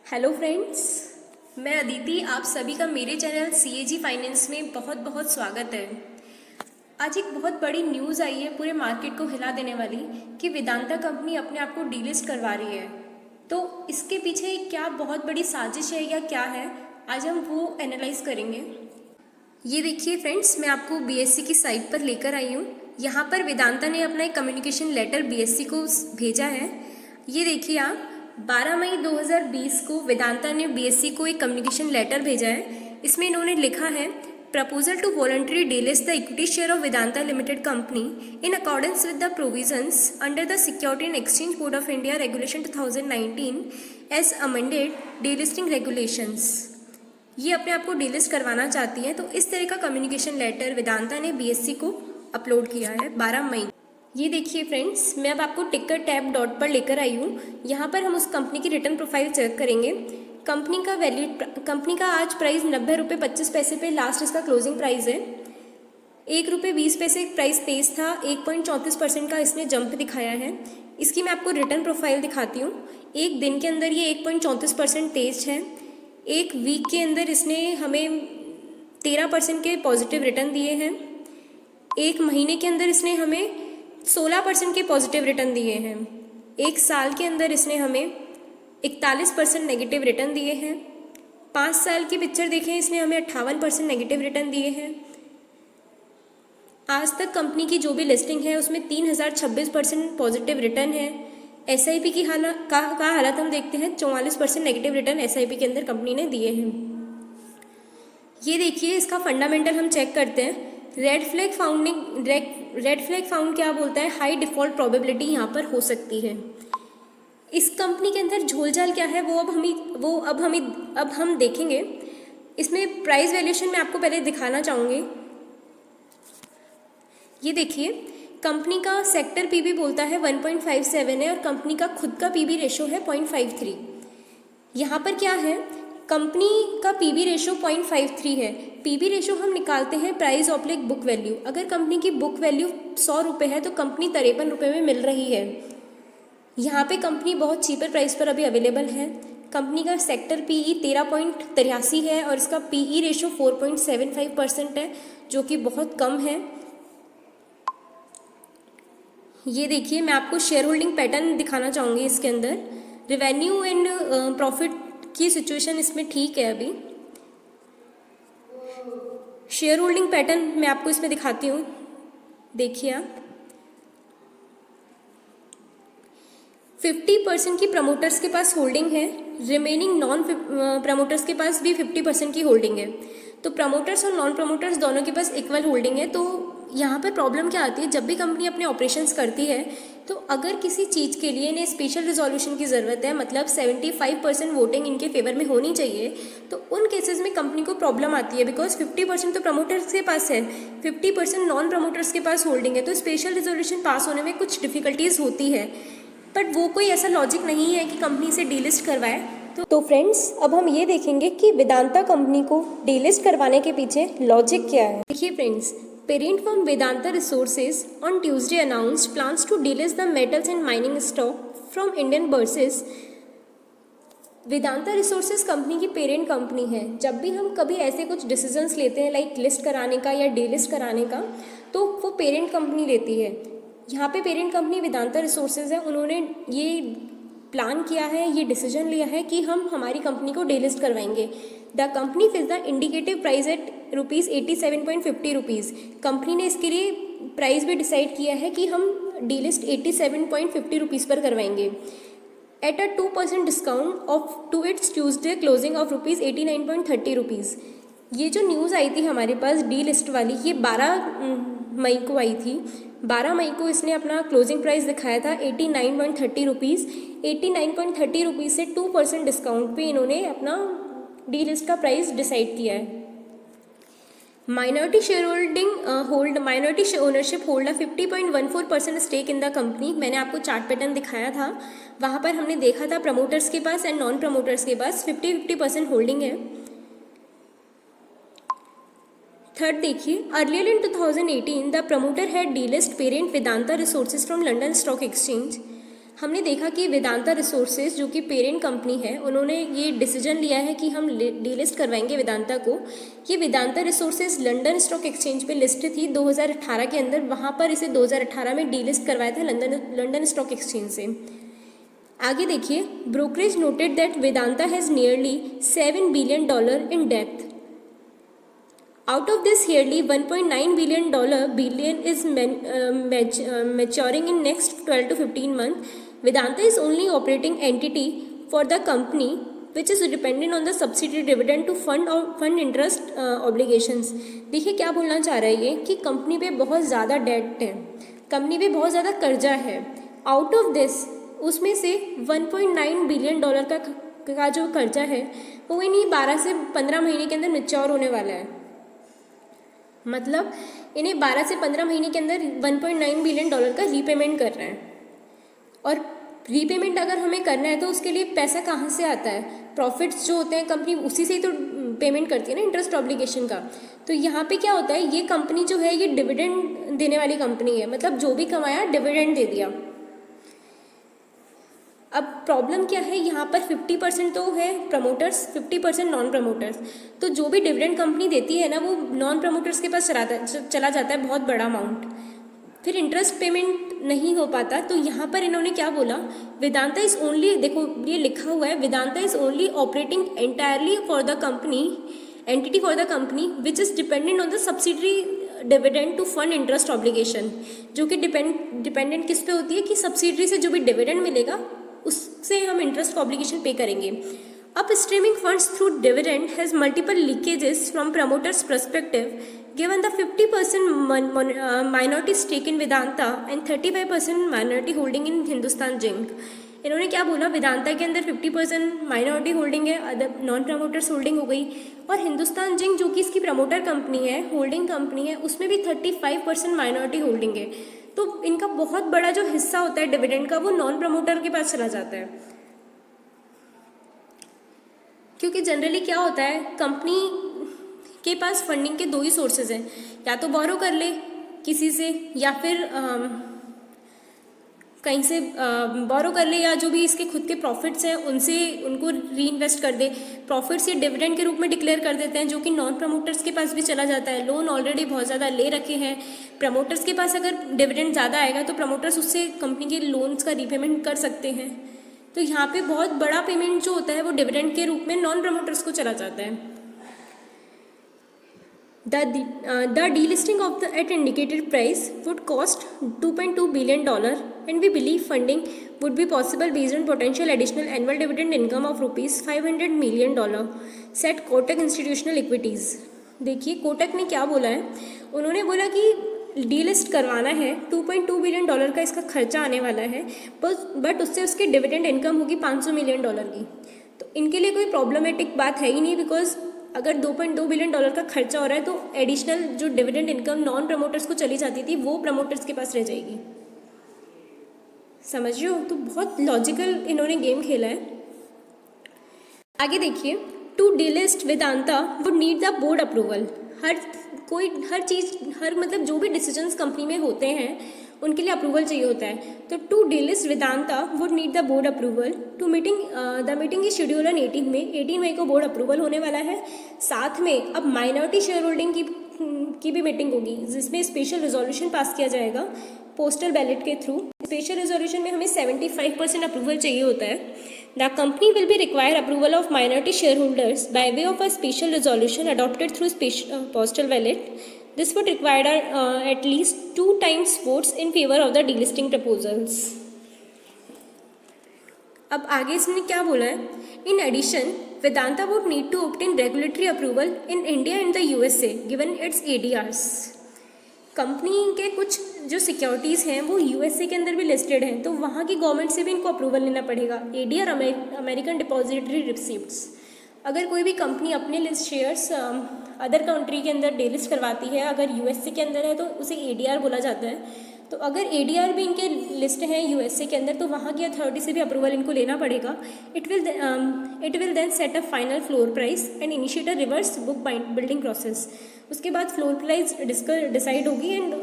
Hello friends, मैं अदिति। आप सभी का मेरे चैनल CAG फाइनेंस में बहुत बहुत स्वागत है। आज एक बहुत बड़ी न्यूज़ आई है पूरे मार्केट को हिला देने वाली कि वेदांता कंपनी अपने आप को डीलिस्ट करवा रही है। तो इसके पीछे क्या बहुत बड़ी साजिश है या क्या है, आज हम वो एनालाइज करेंगे। ये देखिए फ्रेंड्स, मैं आपको BSE की साइट पर लेकर आई हूँ। यहाँ पर वेदांता ने अपना एक कम्युनिकेशन लेटर BSE को भेजा है। ये देखिए आप, 12 मई 2020 को वेदांता ने BSE को एक कम्युनिकेशन लेटर भेजा है। इसमें इन्होंने लिखा है, proposal to voluntary delist the equity share of Vedanta limited company in accordance with the provisions under the security and exchange board of India regulation 2019 as amended delisting regulations. ये अपने आप को डीलिस्ट करवाना चाहती है। तो इस तरह का कम्युनिकेशन लेटर वेदांता ने BSE को अपलोड किया है 12 मई। ये देखिए फ्रेंड्स, मैं अब आपको टिकर टैब डॉट पर लेकर आई हूँ। यहाँ पर हम उस कंपनी की रिटर्न प्रोफाइल चेक करेंगे। कंपनी का आज प्राइस 90 रुपये 25 पैसे पे लास्ट इसका क्लोजिंग प्राइस है। 1 रुपये 20 पैसे प्राइस तेज था, 1.34% का इसने जंप दिखाया है। इसकी मैं आपको रिटर्न प्रोफाइल दिखाती हूँ। एक दिन के अंदर ये 1.34% तेज है। एक वीक के अंदर इसने हमें 13% के पॉजिटिव रिटर्न दिए हैं। एक महीने के अंदर इसने हमें 16% के पॉजिटिव रिटर्न दिए हैं। एक साल के अंदर इसने हमें 41% नेगेटिव रिटर्न दिए हैं। 5 साल की पिक्चर देखें, इसने हमें 58% नेगेटिव रिटर्न दिए हैं। आज तक कंपनी की जो भी लिस्टिंग है उसमें 3026% पॉजिटिव रिटर्न है। SIP की हालत हम देखते हैं, 44% नेगेटिव रिटर्न SIP के अंदर कंपनी ने दिए हैं। ये देखिए, इसका फंडामेंटल हम चेक करते हैं। रेड फ्लैग फाउंड क्या बोलता है, हाई डिफॉल्ट प्रोबेबिलिटी यहाँ पर हो सकती है। इस कंपनी के अंदर झोलझाल क्या है वो अब हम देखेंगे। इसमें प्राइस वैल्यूएशन में आपको पहले दिखाना चाहूँगी। ये देखिए, कंपनी का सेक्टर PB बोलता है 1.57 है और कंपनी का खुद का PB रेशो है 0.53। यहाँ पर क्या है, कंपनी का PB रेशो 0.53 है। PB रेशो हम निकालते हैं प्राइस ऑब्लिक बुक वैल्यू। अगर कंपनी की बुक वैल्यू 100 रुपये है तो कंपनी 53 रुपये में मिल रही है। यहाँ पे कंपनी बहुत चीपर प्राइस पर अभी अवेलेबल है। कंपनी का सेक्टर PE 13.83 है और इसका PE रेशो 4.75% है, जो कि बहुत कम है। ये देखिए, मैं आपको शेयर होल्डिंग पैटर्न दिखाना चाहूँगी। इसके अंदर रेवेन्यू एंड प्रॉफिट की सिचुएशन इसमें ठीक है। अभी शेयर होल्डिंग पैटर्न मैं आपको इसमें दिखाती हूँ। देखिए आप, 50% की प्रमोटर्स के पास होल्डिंग है, रिमेनिंग नॉन प्रमोटर्स के पास भी 50% की होल्डिंग है। तो प्रमोटर्स और नॉन प्रमोटर्स दोनों के पास इक्वल होल्डिंग है। तो यहाँ पर प्रॉब्लम क्या आती है, जब भी कंपनी अपने ऑपरेशंस करती है तो अगर किसी चीज़ के लिए इन्हें स्पेशल रिजोल्यूशन की ज़रूरत है, मतलब 75% वोटिंग इनके फेवर में होनी चाहिए, तो उन केसेस में कंपनी को प्रॉब्लम आती है। बिकॉज 50% तो प्रमोटर्स के पास है, 50% नॉन प्रमोटर्स के पास होल्डिंग है, तो स्पेशल रिजोल्यूशन पास होने में कुछ डिफिकल्टीज होती है। बट वो कोई ऐसा लॉजिक नहीं है कि कंपनी से डीलिस्ट करवाए। तो फ्रेंड्स, अब हम ये देखेंगे कि वेदांता कंपनी को डीलिस्ट करवाने के पीछे लॉजिक क्या है। देखिए friends, parent firm Vedanta Resources on Tuesday announced plans to delist the metals and mining stock from Indian bourses। Vedanta resources company की पेरेंट कंपनी है। जब भी हम कभी ऐसे कुछ डिसीजंस लेते हैं, लाइक लिस्ट कराने का या डीलिस्ट कराने का, तो वो पेरेंट कंपनी लेती है। यहाँ पे पेरेंट कंपनी वेदांता रिसोर्सेज है। उन्होंने ये प्लान किया है, ये डिसीजन लिया है कि हम हमारी कंपनी को डीलिस्ट करवाएंगे। The company fix the indicative price at ₹87.50। कंपनी ने इसके लिए प्राइस भी डिसाइड किया है कि हम डीलिस्ट 87.50 रुपीज़ पर करवाएंगे, at a 2% discount of to its Tuesday closing of ₹89.30। ये जो न्यूज़ आई थी हमारे पास डीलिस्ट वाली, ये 12 मई को आई थी। 12 मई को इसने अपना क्लोजिंग प्राइस दिखाया था 89.30 रुपीज़। 89.30 रुपीज़ से 2% डिस्काउंट पे इन्होंने अपना डीलिस्ट का प्राइस डिसाइड किया है। Minority ownership hold 50.14% stake in the company. मैंने आपको चार्ट पैटर्न दिखाया था, वहाँ पर हमने देखा था प्रमोटर्स के पास एंड नॉन प्रमोटर्स के पास 50% होल्डिंग है। थर्ड देखिए, earlier in 2018 the promoter had delist parent Vedanta resources from London stock exchange. हमने देखा कि वेदांता रिसोर्सेज जो कि पेरेंट कंपनी है, उन्होंने ये डिसीजन लिया है कि हम डीलिस्ट करवाएंगे वेदांता को। ये Vedanta resources London stock exchange पे लिस्ट थी 2018 के अंदर, वहाँ पर इसे 2018 में डीलिस्ट करवाया था लंदन स्टॉक एक्सचेंज से। आगे देखिए, brokerage noted that Vedanta has nearly $7 billion in depth. Out of this, yearly $1.9 billion is maturing in next 12 to 15 months. Vedanta is only operating entity for the company which is dependent on the subsidiary dividend to fund interest obligations. देखिए क्या बोलना चाह रहा है ये कि company पे बहुत ज़्यादा डेट है, कंपनी पे बहुत ज़्यादा कर्जा है। आउट ऑफ दिस, उसमें से $1.9 बिलियन का जो कर्जा है वो इन्हीं 12 से 15 महीने के अंदर मैच्योर होने वाला है। मतलब इन्हें 12 से 15 महीने के अंदर $1.9 बिलियन का रीपेमेंट करना है। और रीपेमेंट अगर हमें करना है तो उसके लिए पैसा कहाँ से आता है? प्रॉफिट्स जो होते हैं कंपनी उसी से ही तो पेमेंट करती है ना, इंटरेस्ट ऑब्लिगेशन का। तो यहाँ पे क्या होता है, ये कंपनी जो है ये डिविडेंड देने वाली कंपनी है, मतलब जो भी कमाया डिविडेंड दे दिया। अब प्रॉब्लम क्या है, यहाँ पर 50% तो है प्रमोटर्स, 50% नॉन प्रमोटर्स। तो जो भी डिविडेंड कंपनी देती है ना, वो नॉन प्रमोटर्स के पास चला जाता है बहुत बड़ा अमाउंट, फिर इंटरेस्ट पेमेंट नहीं हो पाता। तो यहाँ पर इन्होंने क्या बोला, वेदांता इज़ ओनली, देखो ये लिखा हुआ है, Vedanta is only operating entirely for the company entity for the company which is dependent on the subsidiary dividend to fund interest obligation. जो कि डिपेंडेंट किस पे होती है कि सब्सिडरी से जो भी डिविडेंड मिलेगा उससे हम इंटरेस्ट ऑब्लिगेशन पे करेंगे। अब streaming funds through dividend has multiple leakages from promoters perspective given the 50% minority stake in Vedanta and 35% minority holding in Hindustan Zinc. इन्होंने क्या बोला, वेदांता के अंदर 50% माइनॉरिटी होल्डिंग है, अदर नॉन प्रमोटर्स होल्डिंग हो गई, और हिंदुस्तान जिंक जो कि इसकी प्रमोटर कंपनी है, होल्डिंग कंपनी है, उसमें भी 35% माइनॉरिटी होल्डिंग है। तो इनका बहुत बड़ा जो हिस्सा होता है डिविडेंड का वो नॉन प्रमोटर के पास चला जाता है। क्योंकि जनरली क्या होता है, कंपनी के पास फंडिंग के दो ही सोर्सेज हैं, या तो बोरो कर ले किसी से, या फिर कहीं से बोरो कर ले, या जो भी इसके खुद के प्रॉफिट्स हैं उनसे उनको री इन्वेस्ट कर दे। प्रॉफिट्स ये डिविडेंड के रूप में डिक्लेयर कर देते हैं, जो कि नॉन प्रमोटर्स के पास भी चला जाता है। लोन ऑलरेडी बहुत ज़्यादा ले रखे हैं, प्रमोटर्स के पास अगर डिविडेंड ज़्यादा आएगा तो प्रमोटर्स उससे कंपनी के लोन्स का रीपेमेंट कर सकते हैं। तो यहाँ पे बहुत बड़ा पेमेंट जो होता है वो डिविडेंड के रूप में नॉन प्रमोटर्स को चला जाता है। The delisting of the at indicated price would cost $2.2 billion, and we believe funding would be possible based on potential additional annual dividend income of rupees $500 million, said Kotak Institutional Equities. देखिए कोटक ने क्या बोला है, उन्होंने बोला कि delist करवाना है, $2.2 बिलियन का इसका खर्चा आने वाला है, बट उससे उसके डिविडेंड इनकम होगी $500 मिलियन की। तो इनके लिए कोई प्रॉब्लमेटिक बात है ही नहीं, बिकॉज अगर $2.2 बिलियन का खर्चा हो रहा है तो एडिशनल जो डिविडेंड इनकम नॉन प्रमोटर्स को चली जाती थी वो प्रमोटर्स के पास रह जाएगी। समझ रहे हो? तो बहुत लॉजिकल इन्होंने गेम खेला है। आगे देखिए, to delist Vedanta would need the board approval. हर चीज़ मतलब जो भी डिसीजंस कंपनी में होते हैं उनके लिए अप्रूवल चाहिए होता है। तो to delist Vedanta would need the board approval to meeting the meeting is schedule on 18 मई को बोर्ड अप्रूवल होने वाला है। साथ में अब माइनॉरिटी शेयर होल्डिंग की भी मीटिंग होगी, जिसमें स्पेशल रेजोल्यूशन पास किया जाएगा पोस्टल बैलेट के थ्रू। स्पेशल रेजोल्यूशन में हमें 75% अप्रूवल चाहिए होता है। The company will be require approval of minority share holders by way of a special resolution adopted through postal ballot. This would require at least 2 times votes in favor of the delisting proposals. अब आगे इसने क्या बोला है, in addition Vedanta would need to obtain regulatory approval in India and the USA given its ADRs. Company के कुछ जो securities हैं वो USA के अंदर भी लिस्टेड हैं, तो वहाँ की गवर्नमेंट से भी इनको अप्रूवल लेना पड़ेगा। ADR American depository receipts. अगर कोई भी कंपनी अपने लिस्ट शेयर्स अदर कंट्री के अंदर डेलिस्ट करवाती है, अगर यूएसए के अंदर है तो उसे एडीआर बोला जाता है। तो अगर एडीआर भी इनके लिस्ट है यूएसए के अंदर तो वहाँ की अथॉरिटी से भी अप्रूवल इनको लेना पड़ेगा। It will then set a final floor price and initiate a reverse book building process. उसके बाद फ्लोर प्राइस डिसाइड होगी एंड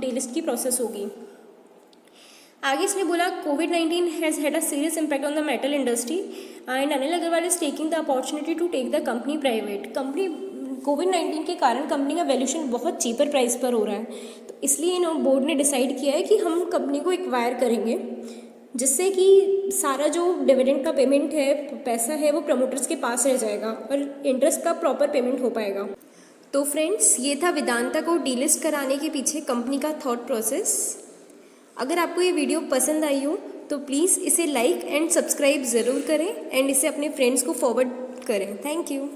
डेलिस्ट की प्रोसेस होगी। आगे इसने बोला कोविड-19 has had a serious impact on the metal industry and Anil Agarwal is taking the opportunity to take the company private. Company कोविड-19 के कारण कंपनी का वैल्यूएशन बहुत चीपर प्राइस पर हो रहा है, तो इसलिए इन बोर्ड ने डिसाइड किया है कि हम कंपनी को एक्वायर करेंगे, जिससे कि सारा जो डिविडेंड का पेमेंट है, पैसा है, वो प्रमोटर्स के पास रह जाएगा और इंटरेस्ट का प्रॉपर पेमेंट हो पाएगा। तो फ्रेंड्स, ये था वेदांता को डीलिस्ट कराने के पीछे कंपनी का थॉट प्रोसेस। अगर आपको ये वीडियो पसंद आई हो तो प्लीज़ इसे लाइक एंड सब्सक्राइब ज़रूर करें एंड इसे अपने फ्रेंड्स को फॉरवर्ड करें। Thank you.